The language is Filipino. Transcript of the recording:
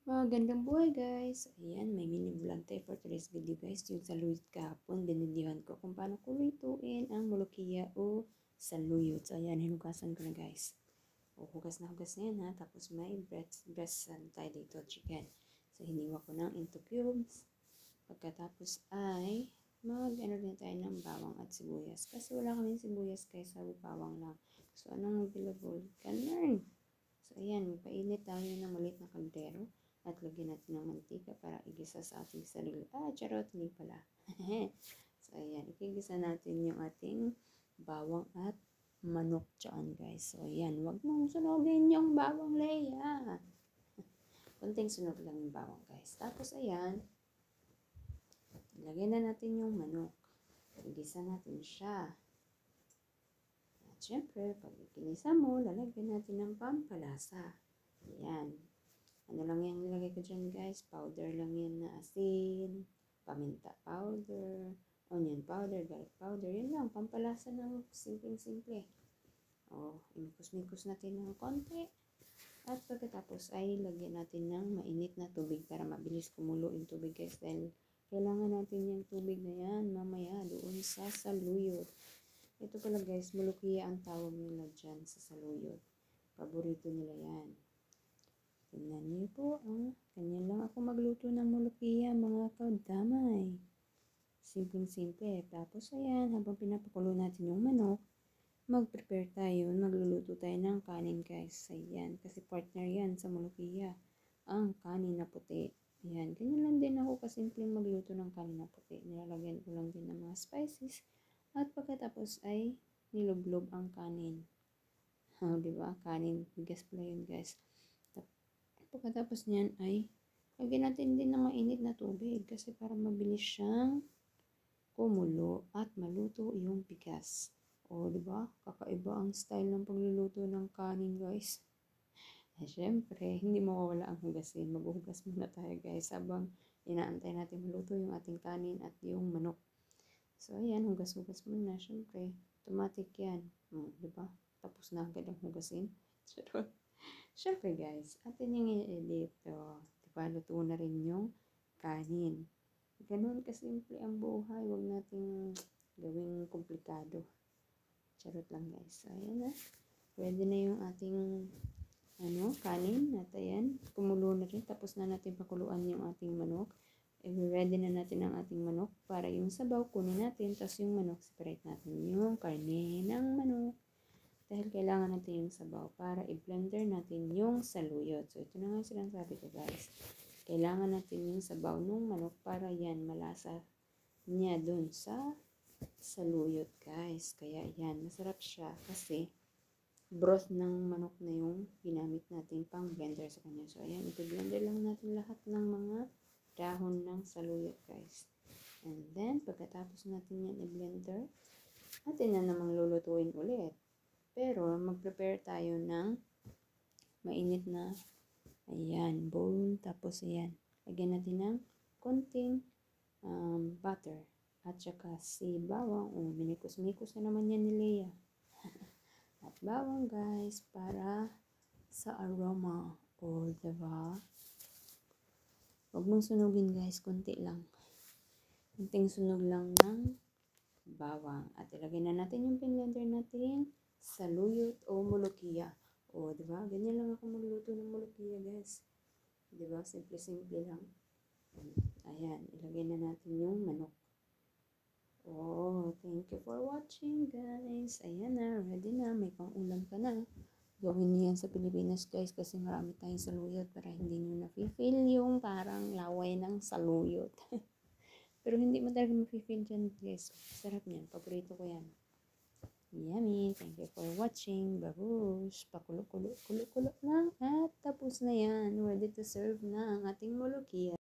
Magandang buhay guys! Ayan, may mini vlog tayo for today's video guys. Yung saluyot kahapon, binidyohan ko kung paano ko lutuin ang molokiya o saluyot. So ayan, hinugasan ko na guys. O, hugas na yan ha. Tapos may breast tayo dito, chicken. So hiniwa ko ng into cubes. Pagkatapos ay mag-ano din tayo ng bawang at sibuyas. Kasi wala kaming sibuyas guys, sabi bawang lang. So anong available? Can learn! So ayan, painit tayo ng maliit na kaldero. At lagyan natin ng mantika para igisa sa ating sarili. Charot, hindi pala. So, ayan. Ikigisa natin yung ating bawang at manok dyan, guys. So, ayan. Huwag mong sunogin yung bawang, Leia. Kunting sunog lang yung bawang, guys. Tapos, ayan. Lagyan na natin yung manok. Igisa natin siya. At syempre, pag ikinisa mo, lalagyan natin ng pampalasa. Ayan. Ano lang yung nilagay ko dyan guys, powder lang yan na asin, paminta powder, onion powder, garlic powder, yun lang, pampalasa ng simpleng-simple. Imikos-mikos natin ng konti. At pagkatapos ay lagyan natin ng mainit na tubig para mabilis kumulo yung tubig guys, dahil kailangan natin yung tubig na yan mamaya doon sa saluyot. Ito pala guys, molokiya ang tawag nila dyan sa saluyot. Paborito nila yan. Tingnan niyo po, ganyan lang ako magluto ng molokiya mga kadamay. Simpleng-simple. Tapos ayan, habang pinapakulo natin yung manok, mag-prepare tayo, magluluto tayo ng kanin guys. Ayan, kasi partner yan sa molokiya, ang kanin na puti. Ayan, ganyan lang din ako kasimpleng magluto ng kanin na puti. Nilalagyan ko lang din ng mga spices. At pagkatapos ay nilublob ang kanin. Diba? Kanin, bigas pala yun guys. Pagkatapos niyan ay lagyan natin din ng mainit na tubig kasi para mabilis siyang kumulo at maluto yung bigas. Diba? Kakaiba ang style ng pagluluto ng kanin, guys. Syempre, hindi mawawala ang hugasin. Maghuhugas muna tayo, guys, habang inaantay natin maluto yung ating kanin at yung manok. So, ayan, hugas-hugas muna. Syempre, automatic yan. Diba? Tapos na agad ang hugasin. Syempre guys, atin yung i-edit. Diba, luto na rin yung kanin. Ganun kasimple ang buhay. Huwag nating gawing komplikado. Charot lang guys. So, ayan na. Ready na yung ating kanin. At ayan, kumulo na rin. Tapos na natin pakuluan yung ating manok. Ready na natin ang ating manok. Para yung sabaw, kunin natin. Tapos yung manok, separate natin yung karne ng manok. Dahil kailangan natin yung sabaw para i-blender natin yung saluyot. So, ito na nga sinasabi ko guys. Kailangan natin yung sabaw ng manok para yan malasa niya dun sa saluyot guys. Kaya yan, masarap siya kasi broth ng manok na yung ginamit natin pang blender sa kanya. So, ayan, i-blender lang natin lahat ng mga dahon ng saluyot guys. And then, pagkatapos natin yan i-blender, natin na namang lulutuin ulit. Pero, mag-prepare tayo ng mainit na, bowl. Tapos, ayan, lagyan natin ng konting butter. At saka si bawang. Minikos-mikos na naman yan ni Leia. At bawang, guys, para sa aroma. Diba? Huwag mong sunugin, guys. Konti lang. Konting sunog lang ng bawang. At ilagay na natin yung blender natin saluyot o molokiya. Diba? Ganyan lang ako magluto ng molokiya, guys. Diba? Simple-simple lang. Ayan, ilagay na natin yung manok. Thank you for watching, guys. Ayan na, ready na. May pang-ulam ka na. Gawin niyo yan sa Pilipinas, guys, kasi marami tayong saluyot para hindi nyo nafe-feel yung parang laway ng saluyot. Pero hindi mo talaga mafe-feel dyan, guys. Sarap niyan. Paborito ko yan. Yummy! Thank you for watching. Babush! Pakulo-kulo lang. At tapos na yan. Ready to serve na ang ating molokiya.